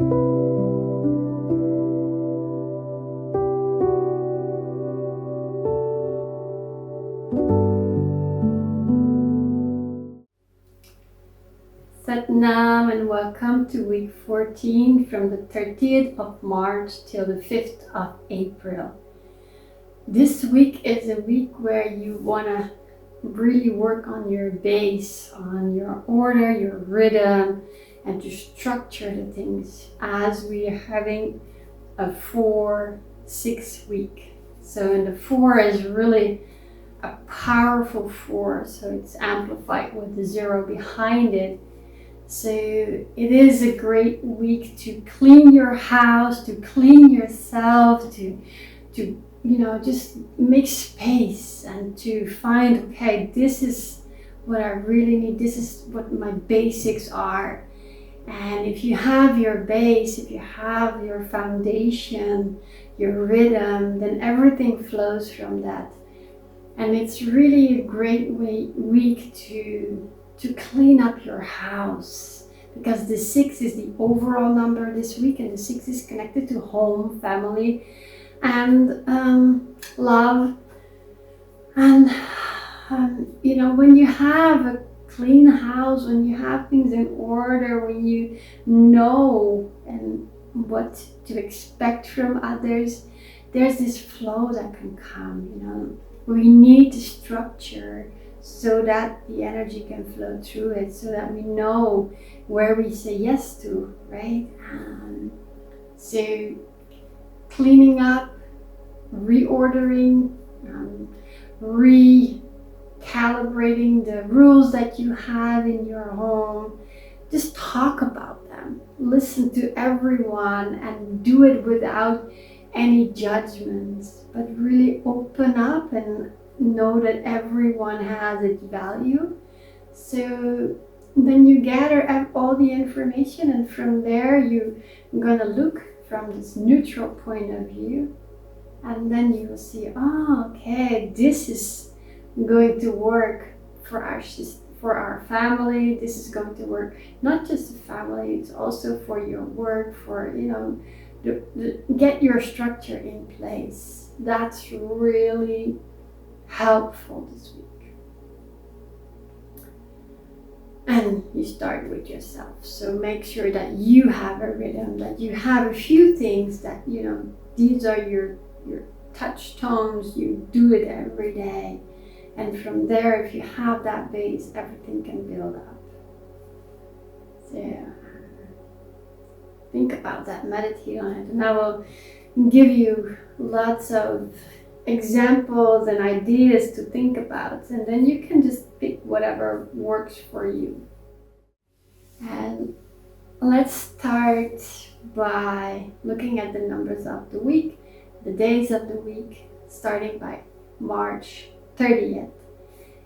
Satnam and welcome to week 14 from the 30th of March till the 5th of April. This week is a week where you want to really work on your base, on your order, your rhythm, and to structure the things as we are having a 4-6 week. So, and the 4 is really a powerful 4, so it's amplified with the 0 behind it. So it is a great week to clean your house, to clean yourself, to just make space and to find, okay, this is what I really need. This is what my basics are. And if you have your base, if you have your foundation, your rhythm, then everything flows from that. And it's really a great week to clean up your house, because the 6 is the overall number this week, and the 6 is connected to home, family, and love. And when you have a clean house, when you have things in order, when you know and what to expect from others, there's this flow that can come. We need to structure so that the energy can flow through it, so that we know where we say yes to, right? So cleaning up, reordering, recalibrating the rules that you have in your home. Just talk about them. Listen to everyone and do it without any judgments, but really open up and know that everyone has its value. So then you gather all the information, and from there you're gonna look from this neutral point of view, and then you will see, okay, this is going to work for our family. This is going to work not just the family, it's also for your work, for get your structure in place. That's really helpful this week. And you start with yourself. So make sure that you have a rhythm, that you have a few things that, these are your touchstones. You do it every day. And from there, if you have that base, everything can build up. So think about that, meditate on it. And I will give you lots of examples and ideas to think about, and then you can just pick whatever works for you. And let's start by looking at the numbers of the week, the days of the week, starting by March 30th.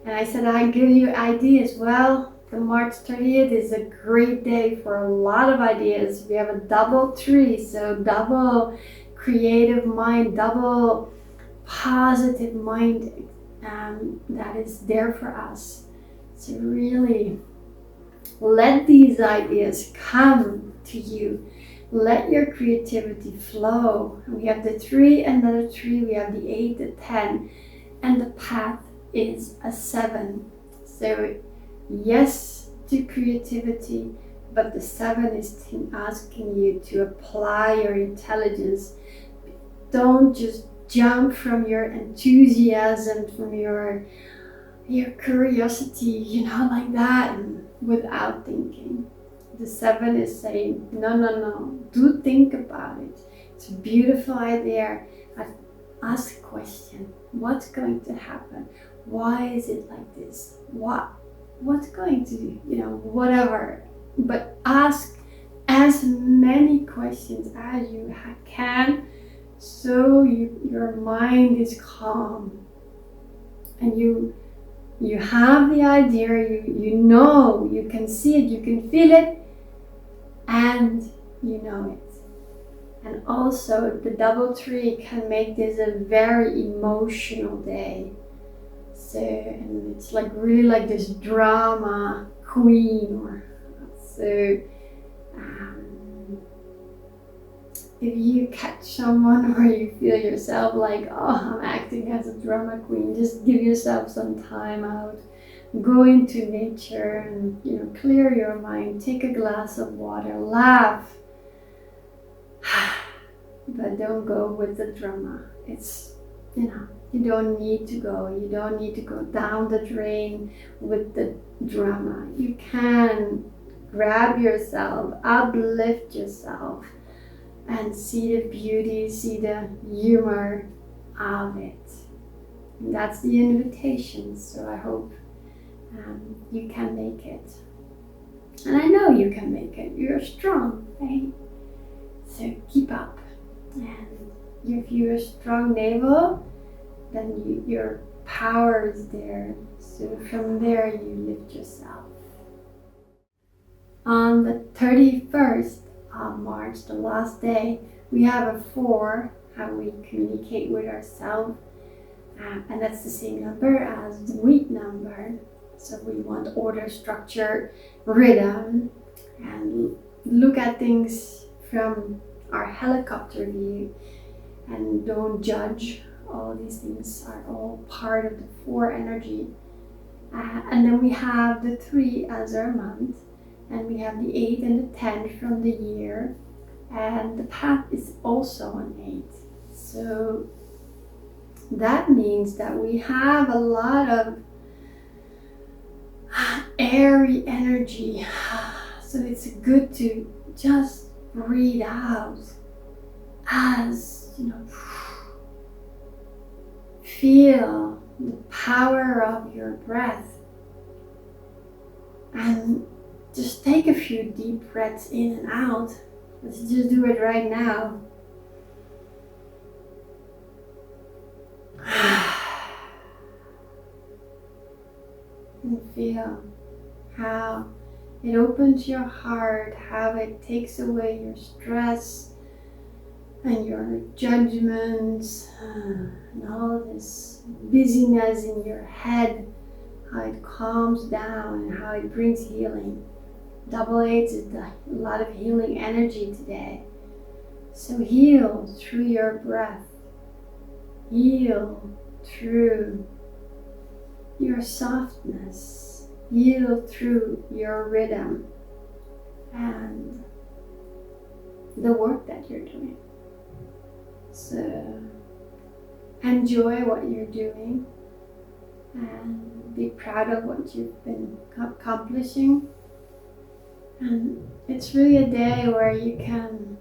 And I said I'd give you ideas. Well, the March 30th is a great day for a lot of ideas. We have a double 3, so double creative mind, double positive mind that is there for us. So really let these ideas come to you. Let your creativity flow. We have the 3, another 3, we have the 8, the 10, and the path is a 7. So yes to creativity, but the 7 is asking you to apply your intelligence. Don't just jump from your enthusiasm, from your curiosity, like that, and without thinking. The 7 is saying, no, do think about it. It's a beautiful idea. Ask a question. What's going to happen? Why is it like this? What's going to, whatever. But ask as many questions as you can, so your mind is calm, and you have the idea, you can see it, you can feel it, and you know it. And also the double 3 can make this a very emotional day. So, and it's really like this drama queen, if you catch someone or you feel yourself like, oh, I'm acting as a drama queen, just give yourself some time out. Go into nature and, clear your mind. Take a glass of water. Laugh. But don't go with the drama. It's, you don't need to go. You don't need to go down the drain with the drama. You can grab yourself, uplift yourself, and see the beauty, see the humor of it. And that's the invitation. So I hope you can make it. And I know you can make it. You're strong, right? So keep up. And if you're a strong navel, then your power is there. So from there you lift yourself. On the 31st of March, the last day, we have a 4, how we communicate with ourselves. And that's the same number as the week number. So we want order, structure, rhythm, and look at things from our helicopter view and don't judge. All these things are all part of the 4 energy. And then we have the 3 as our month, and we have the 8 and the 10 from the year, and the path is also an 8. So that means that we have a lot of airy energy. So it's good to just breathe out as, feel the power of your breath. And just take a few deep breaths in and out. Let's just do it right now. And feel how it opens your heart, how it takes away your stress and your judgments and all this busyness in your head, how it calms down and how it brings healing. Double 8 is a lot of healing energy today. So heal through your breath. Heal through your softness. Heal through your rhythm and the work that you're doing. So enjoy what you're doing and be proud of what you've been accomplishing. And it's really a day where you can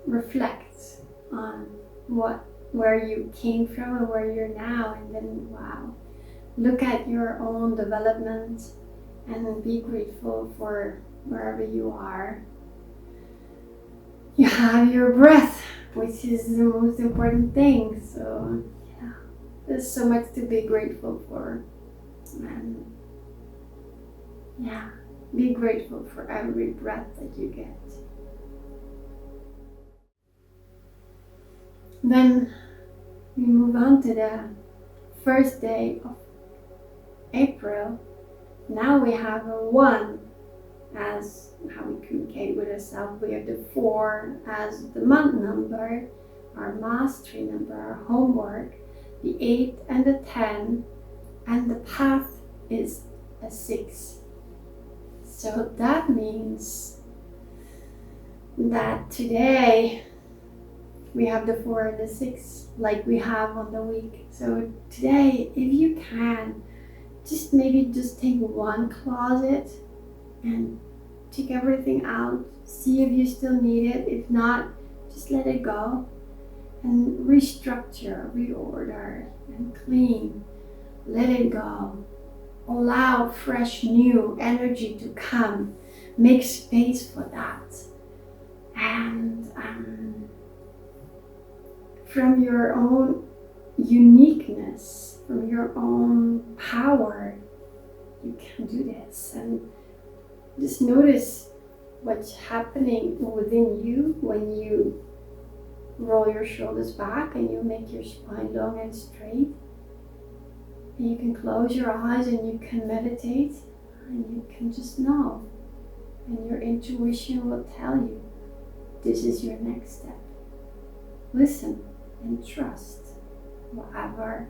reflect on where you came from and where you're now, and then look at your own development and be grateful for wherever you are. You have your breath, which is the most important thing. So there's so much to be grateful for. And be grateful for every breath that you get. Then we move on to the first day of April. Now we have a 1 as how we communicate with ourselves. We have the 4 as the month number, our mastery number, our homework, the 8 and the 10, and the path is a 6. So that means that today we have the 4 and the 6 like we have on the week. So today, if you can, just take one closet and take everything out. See if you still need it. If not, just let it go and restructure, reorder, and clean. Let it go. Allow fresh, new energy to come. Make space for that. And from your own uniqueness, from your own power, you can do this. And just notice what's happening within you when you roll your shoulders back and you make your spine long and straight. And you can close your eyes and you can meditate and you can just know. And your intuition will tell you this is your next step. listen and trust whatever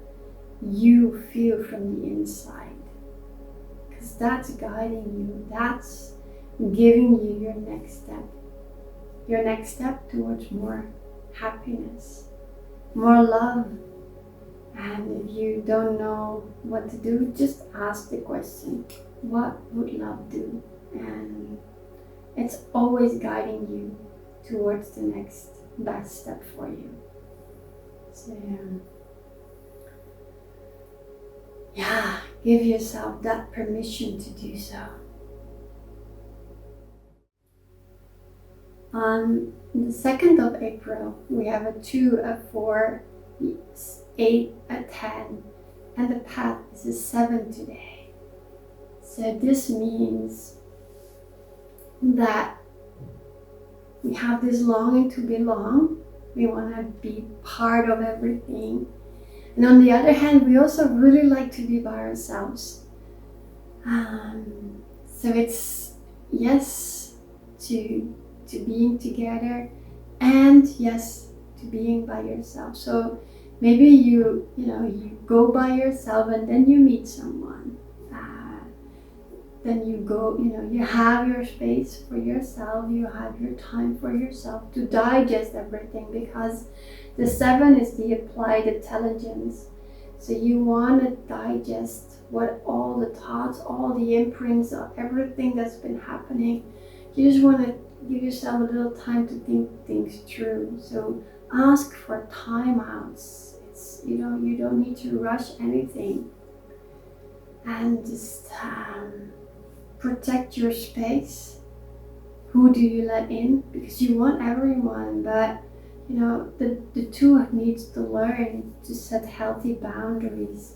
you feel from the inside. Because that's guiding you, that's giving you your next step. Your next step towards more happiness, more love. And if you don't know what to do, just ask the question, what would love do? And it's always guiding you towards the next best step for you. So yeah, give yourself that permission to do so. On the 2nd of April, we have a 2, a 4, 8, a 10, and the path is a 7 today. So this means that we have this longing to belong. We want to be part of everything. And on the other hand, we also really like to be by ourselves. So it's yes to being together, and yes to being by yourself. So maybe you go by yourself and then you meet someone. Then you go, you have your space for yourself, you have your time for yourself to digest everything, because the 7 is the applied intelligence. So you want to digest what all the thoughts, all the imprints of everything that's been happening. You just want to give yourself a little time to think things through. So ask for timeouts. You don't need to rush anything. And just protect your space. Who do you let in? Because you want everyone, but the 2 needs to learn to set healthy boundaries.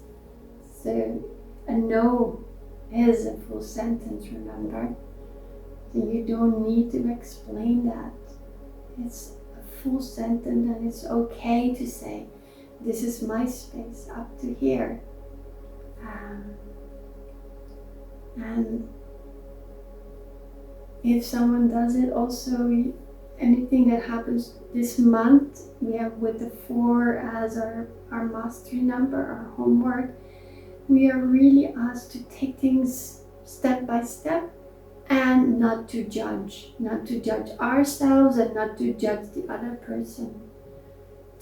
So a no is a full sentence, remember? So you don't need to explain that. It's a full sentence, and it's okay to say, this is my space up to here. And if someone does it also, anything that happens this month, we have with the 4 as our mastery number, our homework. We are really asked to take things step by step and not to judge ourselves and not to judge the other person.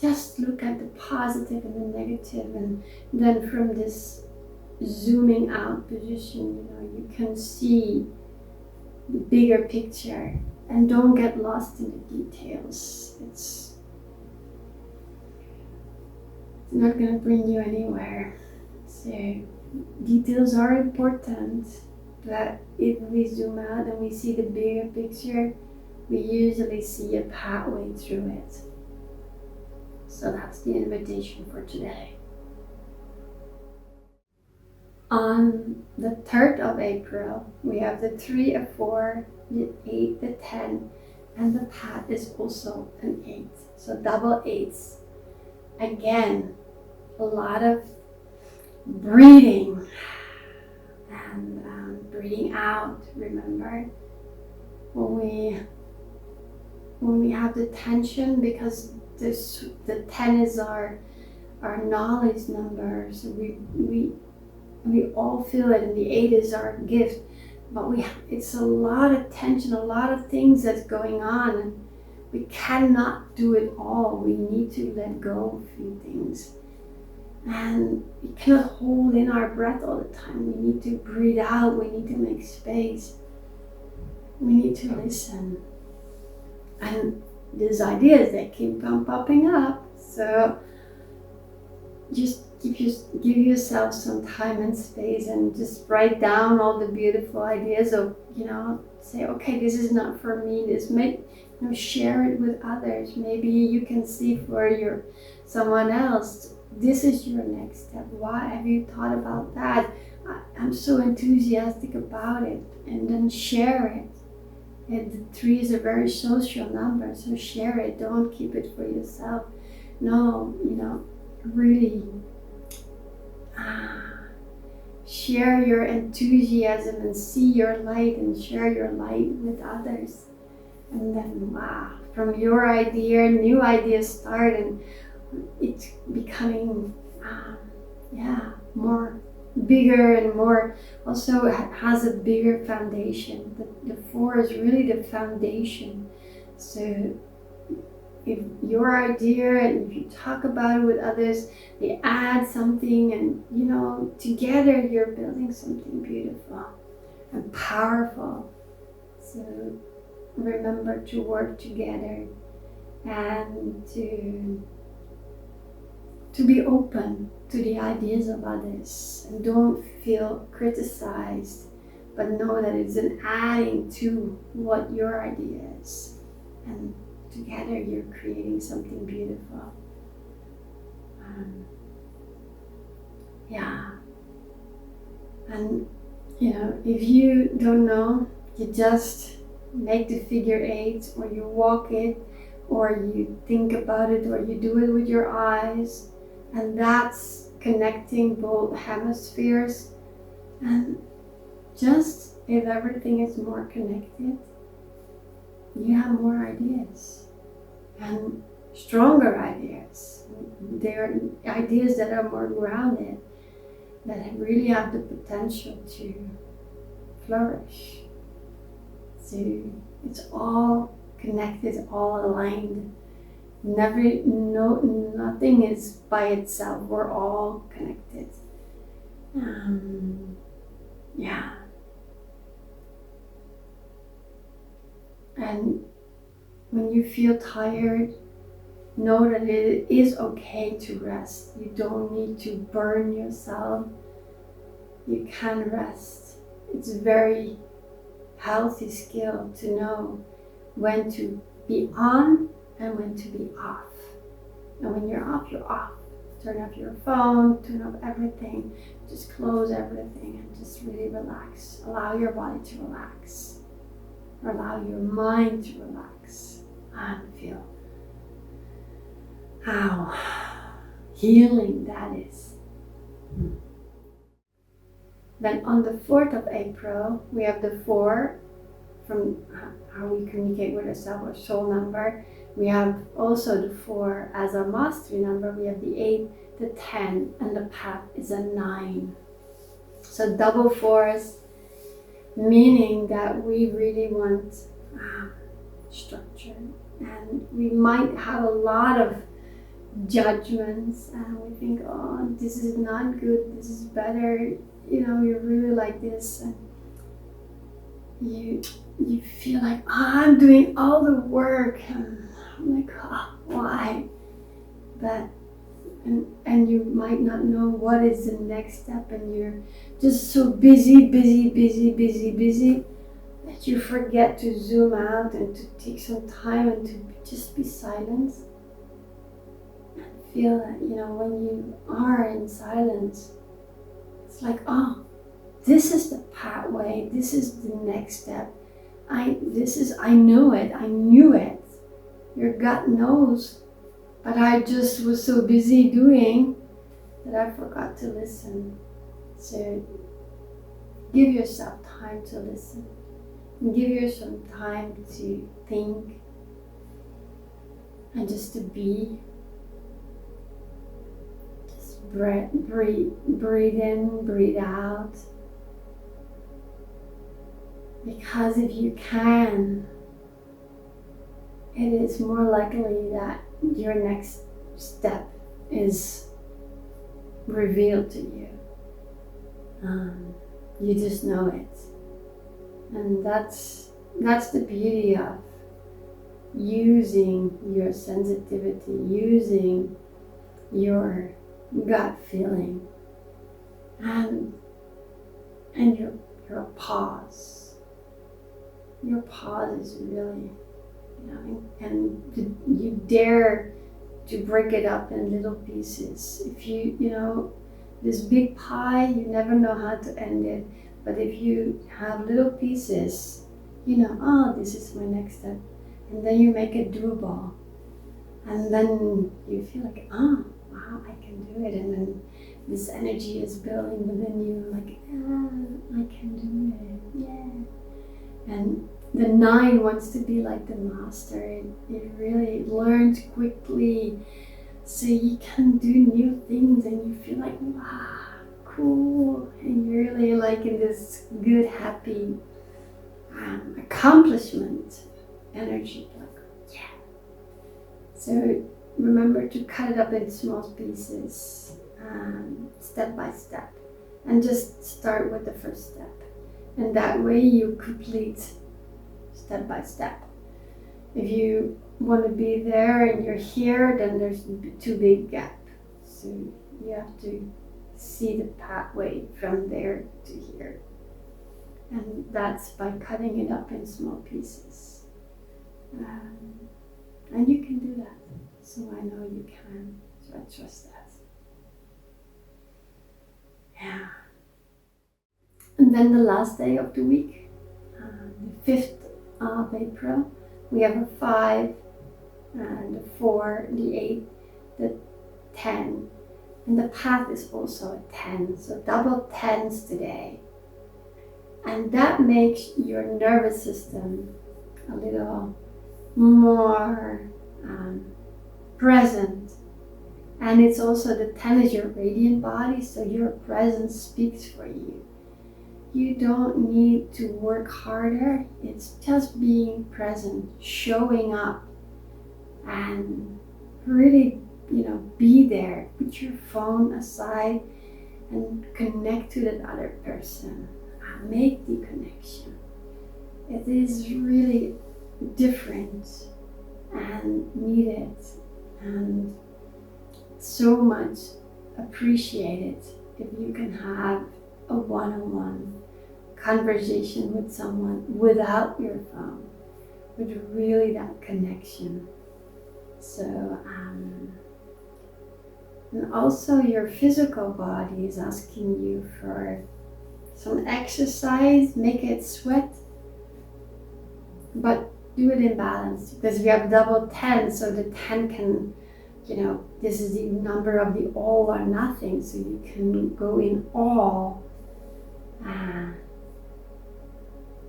Just look at the positive and the negative, and then from this zooming out position, you can see the bigger picture, and don't get lost in the details. It's not going to bring you anywhere. So details are important, but if we zoom out and we see the bigger picture, we usually see a pathway through it. So that's the invitation for today. On the 3rd of April, we have the 3, a 4, the 8, the 10, and the path is also an 8. So double 8s. Again, a lot of breathing and breathing out. Remember, when we have the tension, because the 10 is our knowledge number, so we all feel it, and the 8 is our gift, but it's a lot of tension, a lot of things that's going on, and we cannot do it all. We need to let go of a few things, and we cannot hold in our breath all the time. We need to breathe out, we need to make space, we need to listen. And these ideas, they keep on popping up, so just give yourself some time and space, and just write down all the beautiful ideas of, say, okay, this is not for me, this may, share it with others. Maybe you can see for someone else, this is your next step. Why have you thought about that? I'm so enthusiastic about it. And then share it. And the 3 is a very social number, so share it. Don't keep it for yourself. No, really share your enthusiasm and see your light and share your light with others. And then, wow, from your idea, new ideas start, and it's becoming, more bigger and more, also has a bigger foundation. The four is really the foundation. So if your idea, and if you talk about it with others, they add something, and together you're building something beautiful and powerful. So remember to work together and to be open to the ideas of others, and don't feel criticized, but know that it's an adding to what your idea is, and together you're creating something beautiful. And if you don't know, you just make the figure 8, or you walk it, or you think about it, or you do it with your eyes, and that's connecting both hemispheres. And just if everything is more connected, you have more ideas and stronger ideas. They're ideas that are more grounded, that really have the potential to flourish. So it's all connected, all aligned. Nothing is by itself. We're all connected. And when you feel tired, know that it is okay to rest. You don't need to burn yourself. You can rest. It's a very healthy skill to know when to be on and when to be off. And when you're off, you're off. Turn off your phone, turn off everything. Just close everything and just really relax. Allow your body to relax. Or allow your mind to relax and feel how healing that is. Then on the 4th of April, we have the 4 from how we communicate with ourselves, our soul number. We have also the 4 as our mastery number. We have the 8, the 10, and the path is a 9. So double 4s, meaning that we really want structure. And we might have a lot of judgments, and we think, oh, this is not good, this is better, you're really like this, and you feel like, I'm doing all the work, and I'm like, why? But and you might not know what is the next step, and you're just so busy that you forget to zoom out and to take some time and to just be silent. Feel that, when you are in silence, it's like, oh, this is the pathway, this is the next step. I knew it. Your gut knows, but I just was so busy doing that I forgot to listen. So give yourself time to listen. And give yourself time to think and just to be. Breathe in, breathe out. Because if you can, it is more likely that your next step is revealed to you. You just know it. And that's the beauty of using your sensitivity, using your gut feeling, and your pause. Your pause is really, and you dare to break it up in little pieces. If this big pie, you never know how to end it. But if you have little pieces, this is my next step, and then you make it doable, and then you feel like, wow, I can do it, and then this energy is building within you, like, I can do it, yeah. And The 9 wants to be like the master. It really learns quickly, so you can do new things and you feel like, wow, cool, and you're really like in this good, happy accomplishment energy. Like, yeah. So remember to cut it up in small pieces, step by step, and just start with the first step. And that way you complete step by step. If you want to be there and you're here, then there's too big gap. So you have to see the pathway from there to here. And that's by cutting it up in small pieces. And you can do that. So I know you can. So I trust that. Yeah. And then the last day of the week, the 5th of April, we have a 5, and the 4, the 8, the 10. And the path is also a 10. So double 10s today. And that makes your nervous system a little more present. And it's also the 10 is your radiant body, so your presence speaks for you. You don't need to work harder. It's just being present, showing up, and really, be there. Put your phone aside and connect to that other person. Make the connection. It is really different and needed and so much appreciated if you can have a one-on-one conversation with someone without your phone, with really that connection. So, and also your physical body is asking you for some exercise, make it sweat, but do it in balance, because we have double 10, so the 10 can, this is the number of the all or nothing, so you can go in all.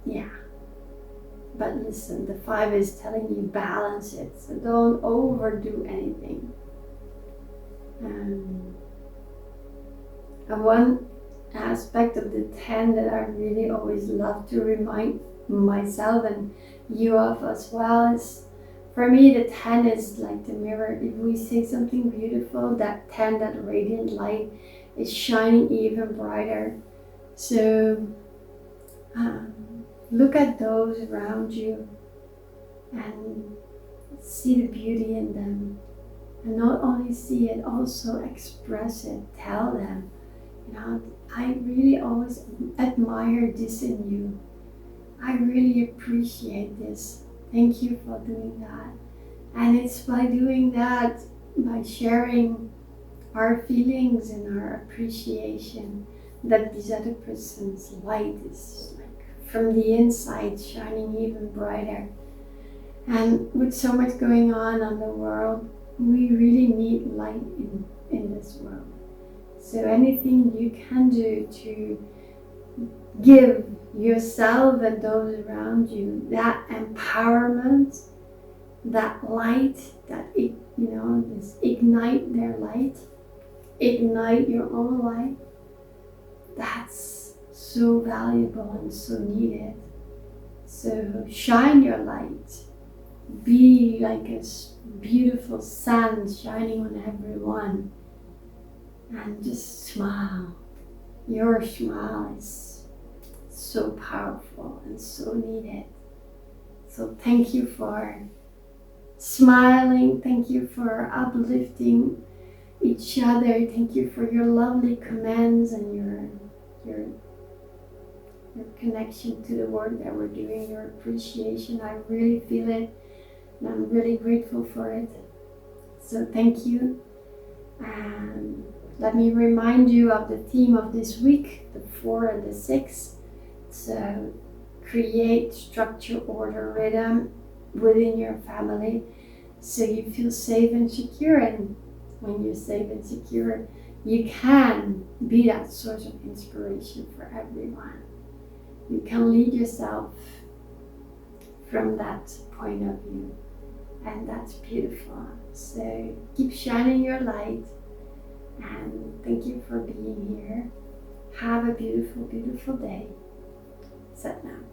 Yeah. But listen, the 5 is telling you balance it, so don't overdo anything. And one aspect of the 10 that I really always love to remind myself and you of as well is, for me, the 10 is like the mirror. If we see something beautiful, that 10, that radiant light, is shining even brighter. So look at those around you and see the beauty in them. And not only see it, also express it. Tell them, I really always admire this in you. I really appreciate this. Thank you for doing that. And it's by doing that, by sharing our feelings and our appreciation, that this other person's light is like from the inside shining even brighter. And with so much going on the world, we really need light in this world. So anything you can do to give yourself and those around you that empowerment, that light, that just ignite their light, ignite your own light, that's so valuable and so needed. So shine your light, be like a beautiful sun shining on everyone, and just smile. Your smile is so powerful and so needed. So thank you for smiling, thank you for uplifting each other, thank you for your lovely comments and your connection to the work that we're doing, your appreciation. I really feel it and I'm really grateful for it. So thank you. And let me remind you of the theme of this week, the 4 and the 6. So create structure, order, rhythm within your family so you feel safe and secure. And when you're safe and secure, you can be that source of inspiration for everyone. You can lead yourself from that point of view. And that's beautiful. So keep shining your light, and thank you for being here. Have a beautiful, beautiful day. Sat Nam.